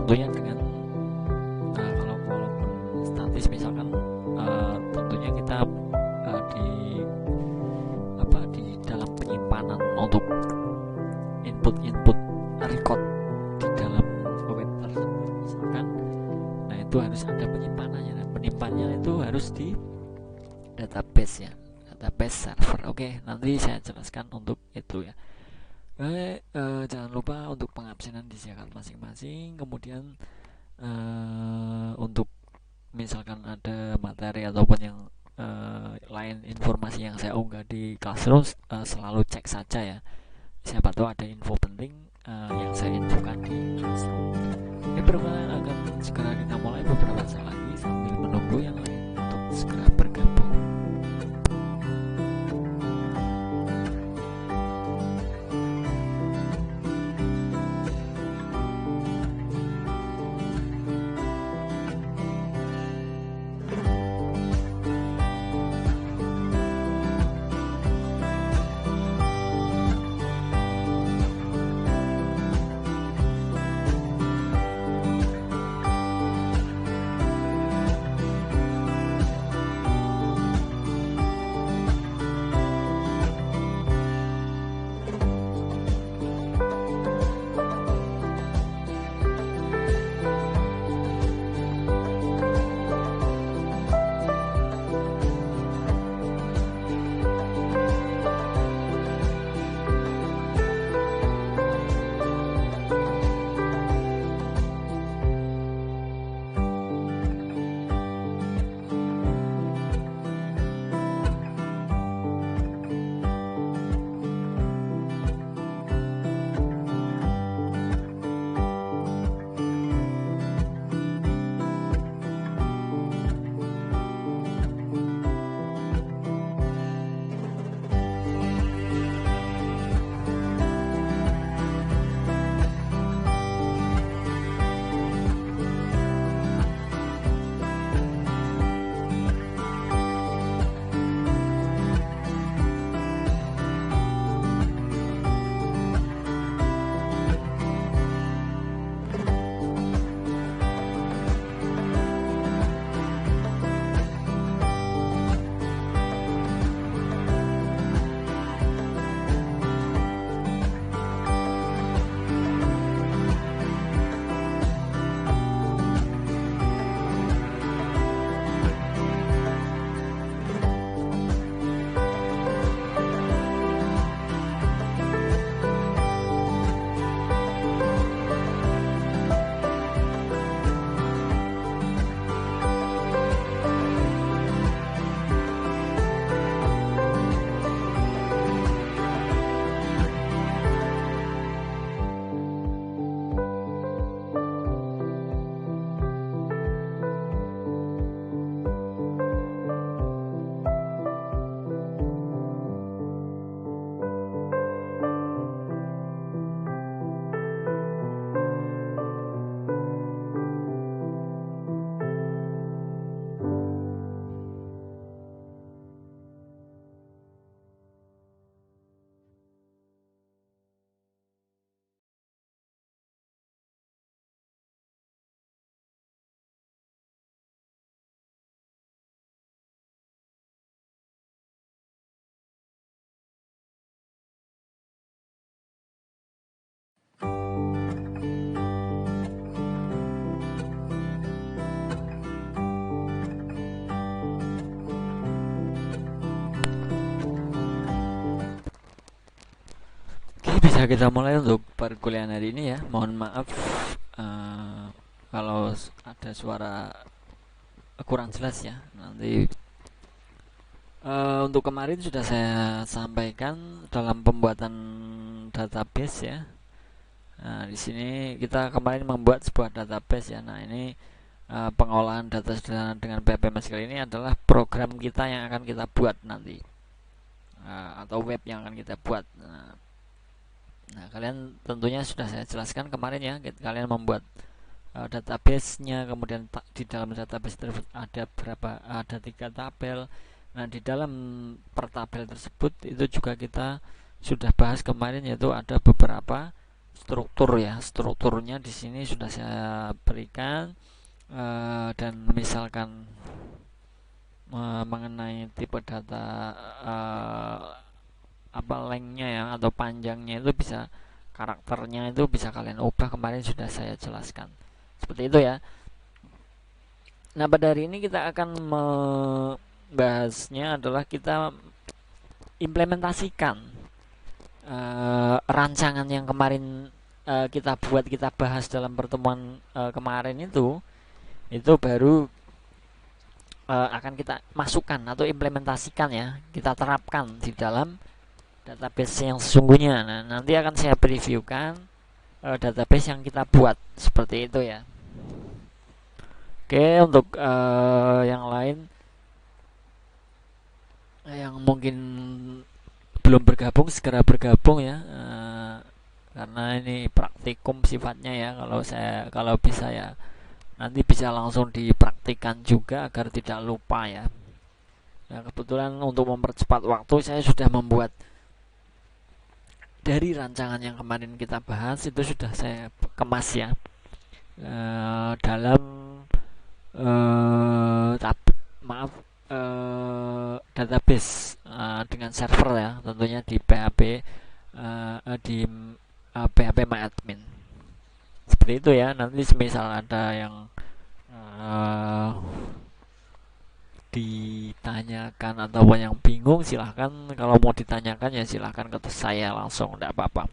tentunya dengan kalau walaupun statis misalkan, tentunya kita di dalam penyimpanan untuk input record di dalam web tersebut misalkan, nah itu harus ada penyimpanannya, dan penyimpanannya itu harus di database ya, database server. Oke, nanti saya jelaskan untuk itu ya. Jangan lupa untuk pengabsenan disiapkan masing-masing. Kemudian untuk misalkan ada materi ataupun yang lain informasi yang saya unggah di Classroom, selalu cek saja ya, siapa tahu ada info penting yang saya infokan di Classroom. Perkenalan akan segera kita mulai beberapa saat lagi sambil menunggu yang lain untuk segera bergabung. Bisa kita mulai untuk perkuliahan hari ini ya. Mohon maaf kalau ada suara kurang jelas ya. Nanti untuk kemarin sudah saya sampaikan dalam pembuatan database ya. Nah, di sini kita kemarin membuat sebuah database ya. Nah, ini pengolahan data sederhana dengan PHP MySQL ini adalah program kita yang akan kita buat nanti, atau web yang akan kita buat. Nah, kalian tentunya sudah saya jelaskan kemarin ya, kalian membuat database-nya, kemudian di dalam database tersebut ada 3 tabel. Nah, di dalam per tabel tersebut itu juga kita sudah bahas kemarin, yaitu ada beberapa struktur ya. Strukturnya di sini sudah saya berikan, dan misalkan mengenai tipe data, apa lengthnya ya atau panjangnya itu bisa, karakternya itu bisa kalian ubah, kemarin sudah saya jelaskan seperti itu ya. Nah, pada hari ini kita akan membahasnya adalah kita implementasikan rancangan yang kemarin kita bahas dalam pertemuan kemarin itu baru akan kita masukkan atau implementasikan ya, kita terapkan di dalam database yang sesungguhnya. Nah, nanti akan saya previewkan database yang kita buat seperti itu ya. Oke, untuk yang lain yang mungkin belum bergabung, segera bergabung ya, karena ini praktikum sifatnya ya. Kalau bisa ya nanti bisa langsung dipraktikkan juga agar tidak lupa ya. Nah, kebetulan untuk mempercepat waktu saya sudah membuat dari rancangan yang kemarin kita bahas, itu sudah saya kemas ya dalam database dengan server ya, tentunya di PHP PHP MyAdmin seperti itu ya. Nanti semisal ada yang ditanyakan ataupun yang bingung, silahkan. Kalau mau ditanyakan ya silahkan ke saya langsung, tidak apa-apa.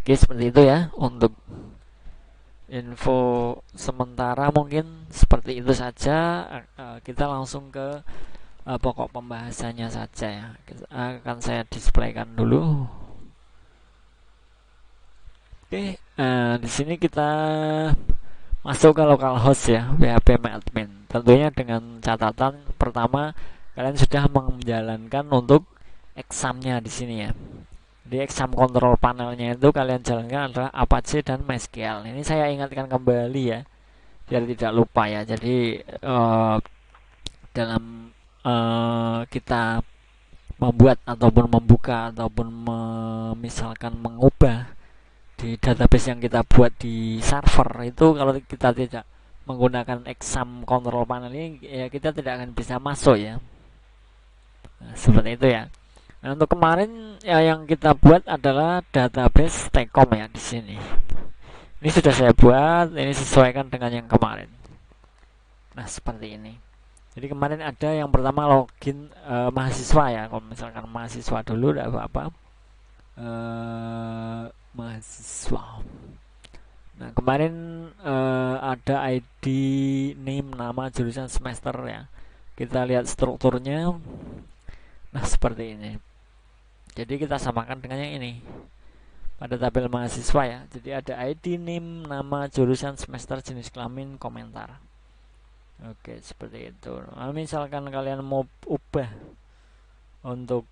Oke, seperti itu ya untuk info sementara, mungkin seperti itu saja. Kita langsung ke pokok pembahasannya saja ya. Akan saya displaykan dulu. Oke, di sini kita masuk ke localhost ya, PHP MyAdmin. Tentunya dengan catatan pertama, kalian sudah menjalankan untuk examnya di sini ya. Di exam control panelnya itu kalian jalankan adalah Apache dan MySQL. Ini saya ingatkan kembali ya, biar tidak lupa ya. Jadi dalam kita membuat ataupun membuka ataupun misalkan mengubah di database yang kita buat di server itu, kalau kita tidak menggunakan exam control panel ini ya, kita tidak akan bisa masuk ya. Nah, seperti itu ya. Nah, untuk kemarin ya, yang kita buat adalah database Tcom ya di sini. Ini sudah saya buat, ini sesuaikan dengan yang kemarin. Nah, seperti ini. Jadi kemarin ada yang pertama login mahasiswa ya. Kalau misalkan mahasiswa dulu tidak apa-apa. Mahasiswa. Nah, kemarin ada ID, name, nama, jurusan, semester ya. Kita lihat strukturnya. Nah, seperti ini. Jadi kita samakan dengan yang ini pada tabel mahasiswa ya. Jadi ada ID, name, nama, jurusan, semester, jenis kelamin, komentar. Oke, seperti itu. Nah, misalkan kalian mau ubah untuk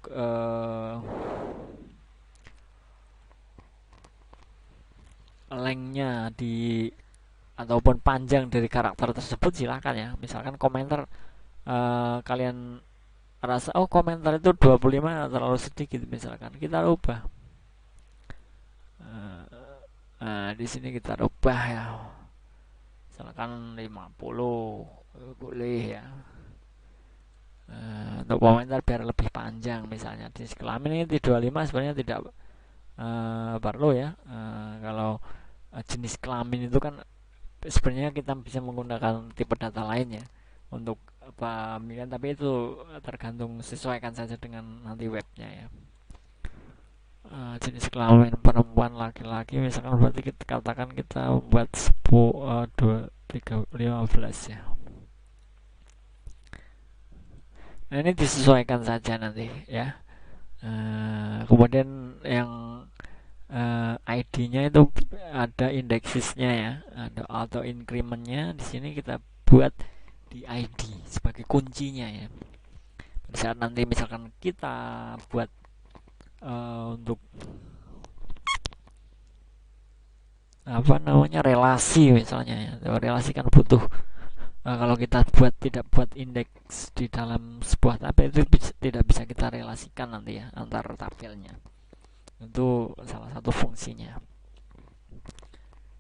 lengthnya ataupun panjang dari karakter tersebut, silahkan ya. Misalkan komentar kalian rasa komentar itu 25 terlalu sedikit, misalkan kita ubah. Nah, di sini kita ubah ya. Misalkan 50 boleh ya. Untuk komentar biar lebih panjang, misalnya di kelamin ini 25 sebenarnya tidak perlu ya. Kalau jenis kelamin itu kan sebenarnya kita bisa menggunakan tipe data lain ya untuk pemilihan, tapi itu tergantung, sesuaikan saja dengan nanti webnya ya. Jenis kelamin perempuan, laki-laki, misalkan berarti kita katakan kita buat 15 ya. Nah, ini disesuaikan saja nanti ya. Kemudian yang ID-nya itu ada indeksisnya ya, ada auto incrementnya. Di sini kita buat di ID sebagai kuncinya ya. Pada saat nanti misalkan kita buat untuk relasi misalnya ya, relasi kan butuh kalau kita tidak buat indeks di dalam sebuah tabel itu tidak bisa kita relasikan nanti ya antar tabelnya. Itu salah satu fungsinya.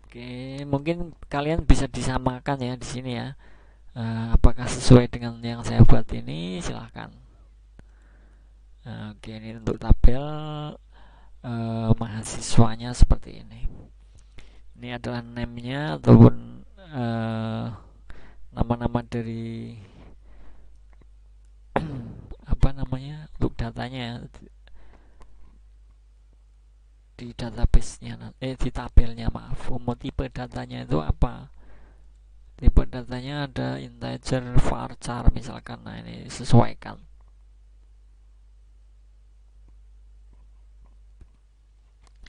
Oke, mungkin kalian bisa disamakan ya di sini ya. Apakah sesuai dengan yang saya buat ini? Silahkan. Oke, ini untuk tabel mahasiswanya seperti ini. Ini adalah name-nya ataupun nama-nama dari apa namanya untuk datanya di database-nya, di tabelnya, maaf. Tipe datanya itu apa? Tipe datanya ada integer, varchar misalkan. Nah, ini sesuaikan.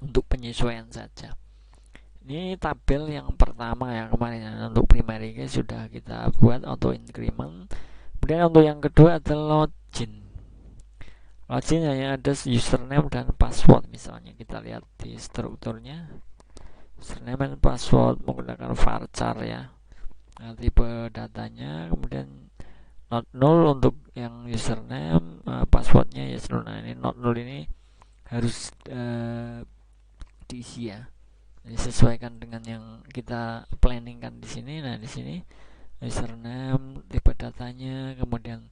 Untuk penyesuaian saja. Ini tabel yang pertama ya kemarin ya. Untuk primary key sudah kita buat auto increment. Kemudian untuk yang kedua adalah login. Login hanya ada username dan password. Misalnya kita lihat di strukturnya, username dan password menggunakan varchar ya. Nah, tipe datanya, kemudian not null untuk yang username, passwordnya yes null. Nah, ini not null ini harus diisi ya. Disesuaikan dengan yang kita planningkan di sini. Nah, di sini username, tipe datanya, kemudian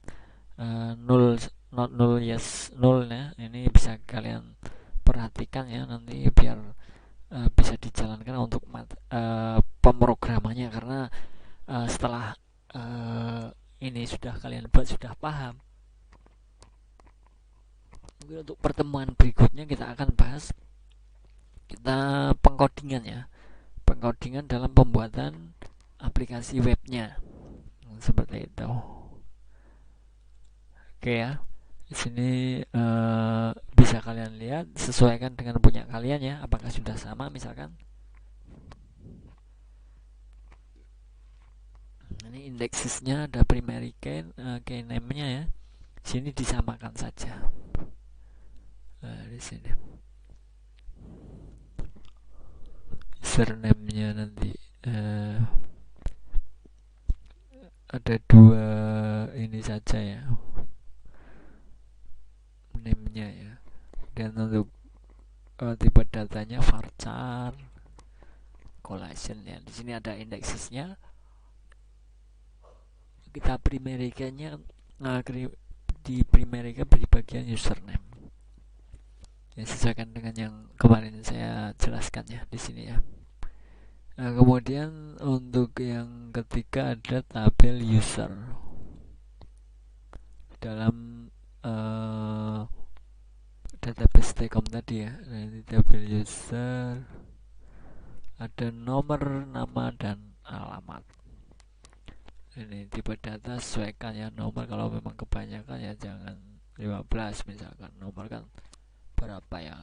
null, not null, yes null ya. Ini bisa kalian perhatikan ya nanti biar bisa dijalankan untuk pemrogramannya, karena setelah ini sudah kalian buat, sudah paham. Mungkin untuk pertemuan berikutnya kita akan bahas pengkodingan ya, pengkodingan dalam pembuatan aplikasi webnya seperti itu. Oke ya, di sini bisa kalian lihat, sesuaikan dengan punya kalian ya, apakah sudah sama. Misalkan ini indeksisnya ada primary key, key name-nya ya. Sini disamakan saja. Di sini username-nya nanti ada dua ini saja ya, name-nya ya. Dan untuk tipe datanya varchar collation ya. Di sini ada indeksisnya. Kita primary key-nya di primary key di bagian username. Ya, sesuaikan dengan yang kemarin saya jelaskan ya di sini ya. Nah, kemudian untuk yang ketiga ada tabel user. Dalam database Tcom tadi ya. Nah, ini tabel user, ada nomor, nama, dan alamat. Ini tipe data sesuaikan ya. Nomor kalau memang kebanyakan ya jangan 15 misalkan. Nomor kan berapa ya,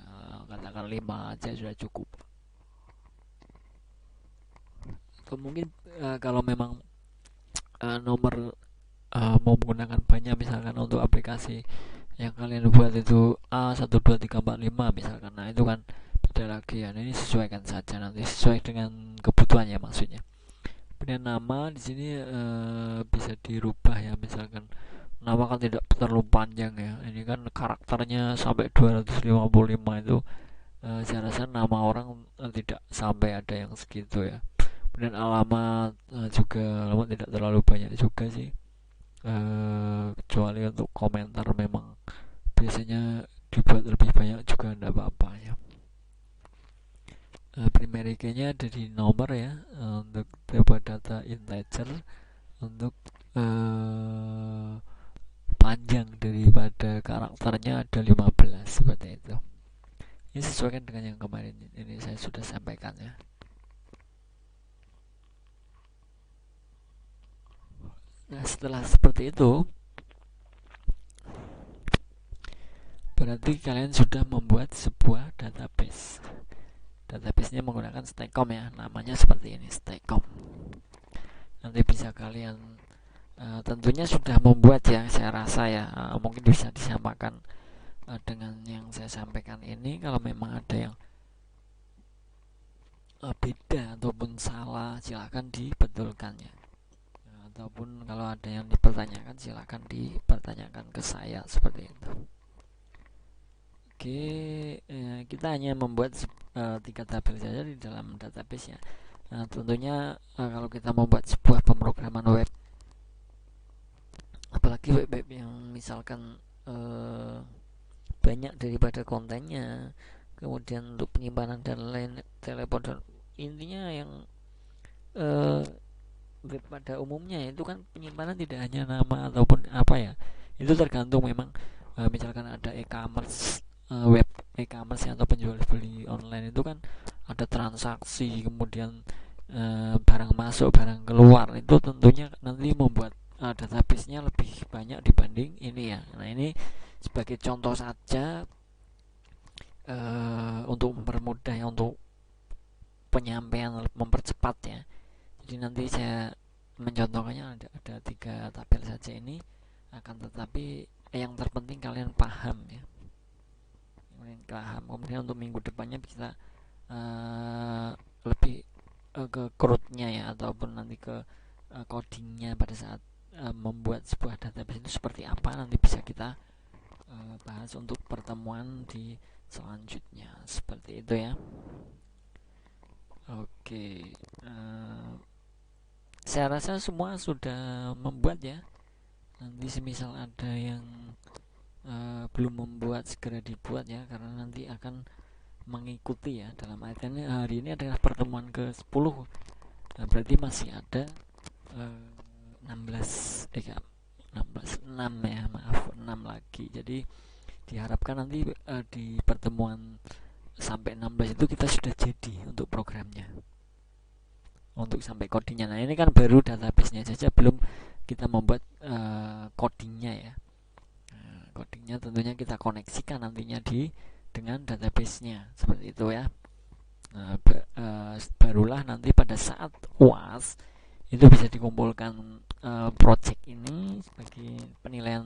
katakan 5 aja sudah cukup. Atau mungkin kalau memang nomor mau menggunakan banyak, misalkan untuk aplikasi yang kalian buat itu A12345 misalkan, nah itu kan beda lagi ya. Nah, ini sesuaikan saja, nanti sesuai dengan kebutuhannya maksudnya. Kemudian nama di sini bisa dirubah ya, misalkan nama kan tidak terlalu panjang ya, ini kan karakternya sampai 255 itu, saya rasa nama orang tidak sampai ada yang segitu ya. Kemudian alamat juga, alamat tidak terlalu banyak juga sih, kecuali untuk komentar memang biasanya dibuat lebih banyak juga tidak apa-apa ya. Primary key-nya ada di nomor ya, untuk tipe data integer, untuk panjang daripada karakternya ada 15 seperti itu. Ini sesuaikan dengan yang kemarin ini saya sudah sampaikan ya. Nah, setelah seperti itu berarti kalian sudah membuat sebuah database. Database-nya menggunakan Tcom ya, namanya seperti ini, Tcom. Nanti bisa kalian tentunya sudah membuat ya, saya rasa ya, mungkin bisa disamakan dengan yang saya sampaikan ini. Kalau memang ada yang beda ataupun salah, silakan dibetulkan ya. Ataupun kalau ada yang dipertanyakan, silakan dipertanyakan ke saya seperti itu. Oke, kita hanya membuat 3 tabel saja di dalam database ya. Tentunya kalau kita membuat sebuah pemrograman web, apalagi web-web yang misalkan banyak daripada kontennya, kemudian untuk penyimpanan dan lain, telepon dan intinya yang web pada umumnya itu kan penyimpanan tidak hanya nama ataupun apa ya, itu tergantung memang. Misalkan ada e-commerce, web e-commerce atau penjual beli online itu kan ada transaksi, kemudian barang masuk barang keluar, itu tentunya nanti membuat database-nya lebih banyak dibanding ini ya. Nah ini sebagai contoh saja untuk mempermudah ya, untuk penyampaian, mempercepat ya. Jadi nanti saya mencontohkannya ada 3 tabel saja ini, akan tetapi yang terpenting kalian paham ya, kemudian untuk minggu depannya bisa lebih ke crudenya ya, ataupun nanti ke codingnya pada saat membuat sebuah database itu seperti apa, nanti bisa kita bahas untuk pertemuan di selanjutnya, seperti itu ya. Oke, saya rasa semua sudah membuat ya. Nanti semisal ada yang belum membuat, segera dibuat ya, karena nanti akan mengikuti ya. Dalam artiannya hari ini adalah pertemuan ke-10, berarti masih ada 16 6 ya, maaf, 6 lagi. Jadi diharapkan nanti di pertemuan sampai 16 itu kita sudah jadi untuk programnya, untuk sampai codingnya. Nah ini kan baru database-nya saja, belum kita membuat codingnya ya. Codingnya tentunya kita koneksikan nantinya dengan database-nya, seperti itu ya. Barulah nanti pada saat UAS itu bisa dikumpulkan project ini sebagai penilaian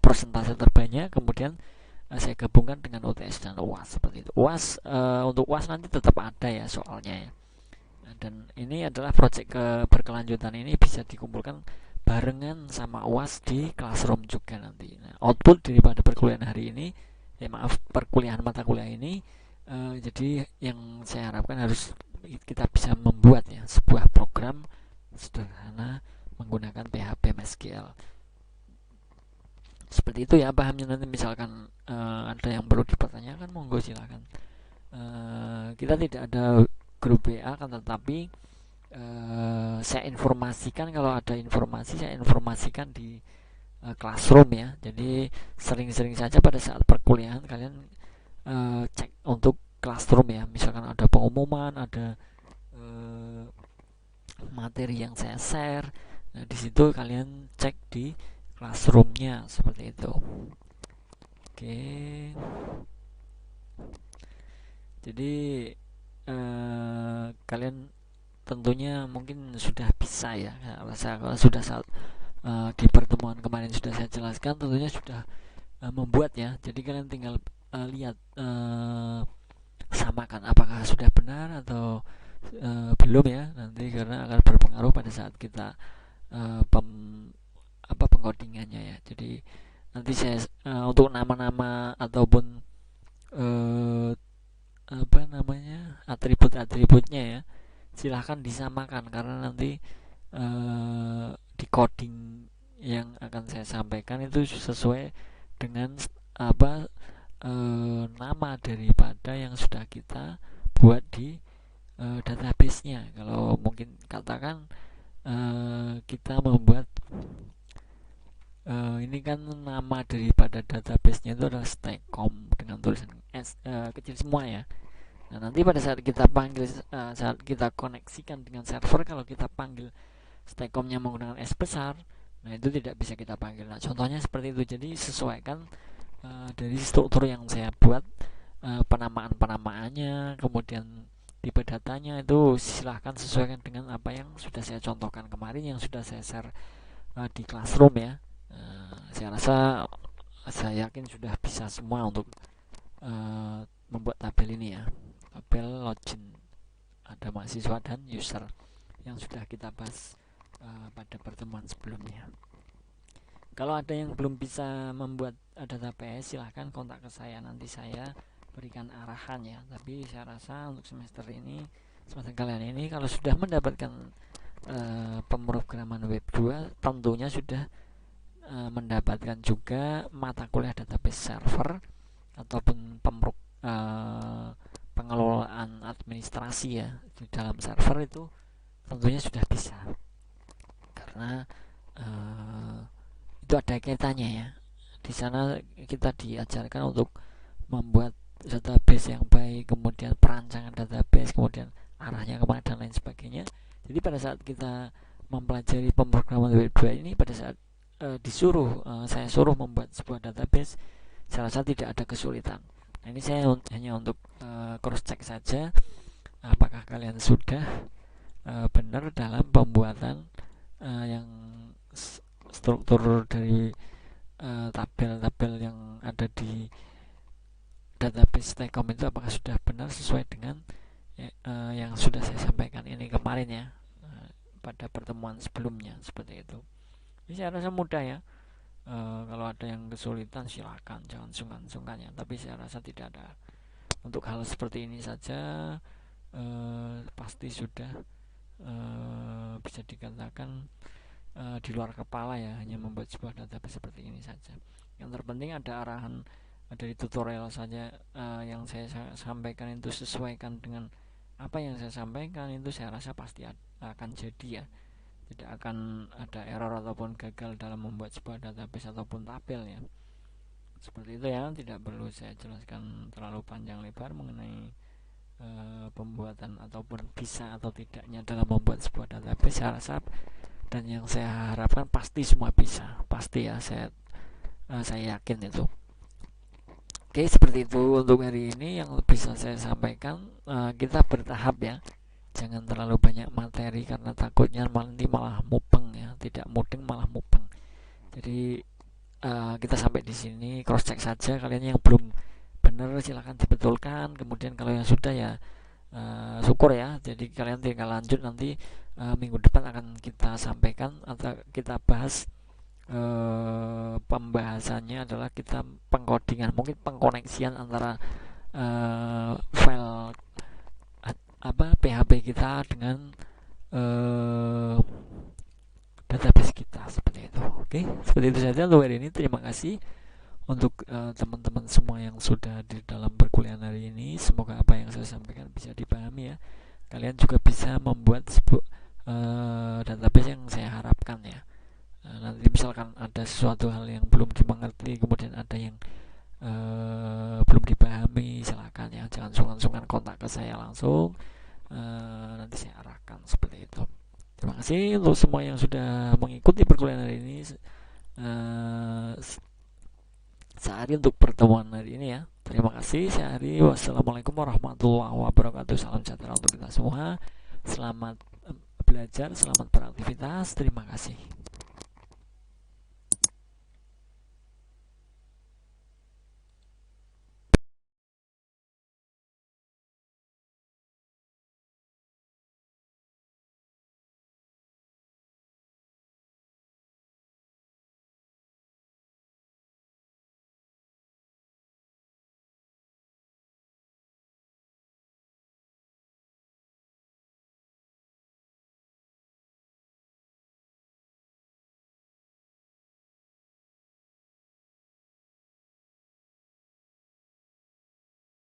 persentase terbanyak, kemudian saya gabungkan dengan UTS dan UAS, seperti itu. UAS untuk UAS nanti tetap ada ya soalnya ya. Dan ini adalah project berkelanjutan, ini bisa dikumpulkan barengan sama UAS di Classroom juga nanti. Nah, output daripada perkuliahan hari ini, perkuliahan mata kuliah ini, jadi yang saya harapkan harus kita bisa membuat ya sebuah program sederhana menggunakan PHP MySQL. Seperti itu ya pahamnya. Nanti misalkan ada yang perlu dipertanyakan, monggo silakan. Kita tidak ada grup WA kan, tetapi saya informasikan, kalau ada informasi saya informasikan di Classroom ya. Jadi sering-sering saja pada saat perkuliahan kalian cek untuk Classroom ya. Misalkan ada pengumuman, ada materi yang saya share, nah di situ kalian cek di Classroom-nya, seperti itu. Oke. Jadi kalian tentunya mungkin sudah bisa ya, kalau sudah saat di pertemuan kemarin sudah saya jelaskan, tentunya sudah membuat ya. Jadi kalian tinggal lihat, samakan apakah sudah benar atau belum ya, nanti karena akan berpengaruh pada saat kita pengcodingannya ya. Jadi nanti saya untuk nama-nama ataupun atribut-atributnya ya, silahkan disamakan, karena nanti di coding yang akan saya sampaikan itu sesuai dengan nama daripada yang sudah kita buat di database-nya. Kalau mungkin katakan kita membuat ini kan nama daripada database-nya itu adalah Stacom dengan tulisan S kecil semua ya. Nah nanti pada saat kita panggil, saat kita koneksikan dengan server, kalau kita panggil Stacom-nya menggunakan S besar, nah itu tidak bisa kita panggil. Nah contohnya seperti itu. Jadi sesuaikan dari struktur yang saya buat, penamaan-penamaannya, kemudian tipe datanya itu silahkan sesuaikan dengan apa yang sudah saya contohkan kemarin, yang sudah saya share di Classroom ya. Saya rasa, saya yakin sudah bisa semua untuk membuat tabel ini ya, tabel login ada mahasiswa dan user yang sudah kita bahas pada pertemuan sebelumnya. Kalau ada yang belum bisa membuat database, silahkan kontak ke saya, nanti saya berikan arahan ya. Tapi saya rasa untuk semester kalian ini kalau sudah mendapatkan pemrograman web 2, tentunya sudah mendapatkan juga mata kuliah database server ataupun pengelolaan administrasi ya di dalam server. Itu tentunya sudah bisa, karena itu ada kaitannya ya. Di sana kita diajarkan untuk membuat database yang baik, kemudian perancangan database, kemudian arahnya kemana dan lain sebagainya. Jadi pada saat kita mempelajari pemrograman web 2 ini, pada saat saya suruh membuat sebuah database, saya rasa tidak ada kesulitan. Nah, ini saya hanya untuk cross check saja apakah kalian sudah benar dalam pembuatan yang struktur dari tabel-tabel yang ada di database Stacom itu, apakah sudah benar sesuai dengan yang sudah saya sampaikan ini kemarin ya, pada pertemuan sebelumnya, seperti itu. Jadi saya rasa mudah ya. Kalau ada yang kesulitan silakan, jangan sungkan-sungkan ya. Tapi saya rasa tidak ada. Untuk hal seperti ini saja pasti sudah bisa dikatakan di luar kepala ya, hanya membuat sebuah database seperti ini saja. Yang terpenting ada arahan dari tutorial saja. Yang saya sampaikan itu sesuaikan dengan apa yang saya sampaikan, itu saya rasa pasti akan jadi ya. Tidak akan ada error ataupun gagal dalam membuat sebuah database ataupun tabel ya. Seperti itu ya, tidak perlu saya jelaskan terlalu panjang lebar mengenai pembuatan ataupun bisa atau tidaknya dalam membuat sebuah database. Saya rasa dan yang saya harapkan pasti semua bisa, pasti ya, saya yakin itu. Oke, seperti itu untuk hari ini yang bisa saya sampaikan. Kita bertahap ya, jangan terlalu banyak materi karena takutnya nanti malah mupeng ya, tidak mudeng malah mupeng. Jadi kita sampai di sini, cross check saja. Kalian yang belum benar silahkan dibetulkan, kemudian kalau yang sudah ya syukur ya. Jadi kalian tinggal lanjut, nanti minggu depan akan kita sampaikan atau kita bahas. Pembahasannya adalah kita pengkodingan, mungkin pengkoneksian antara file PHP kita dengan database kita, seperti itu. Oke, seperti itu saja untuk hari ini. Terima kasih untuk teman-teman semua yang sudah di dalam perkuliahan hari ini. Semoga apa yang saya sampaikan bisa dipahami ya. Kalian juga bisa membuat sebuah database yang saya harapkan ya. Nanti misalkan ada sesuatu hal yang belum dimengerti, kemudian ada yang belum dipahami, silakan ya, jangan sungkan-sungkan kontak ke saya langsung, nanti saya arahkan, seperti itu. Terima kasih untuk semua yang sudah mengikuti perkuliahan hari ini. Sehari untuk pertemuan hari ini ya. Terima kasih sehari. Wassalamualaikum warahmatullahi wabarakatuh. Salam sejahtera untuk kita semua. Selamat belajar, selamat beraktivitas. Terima kasih.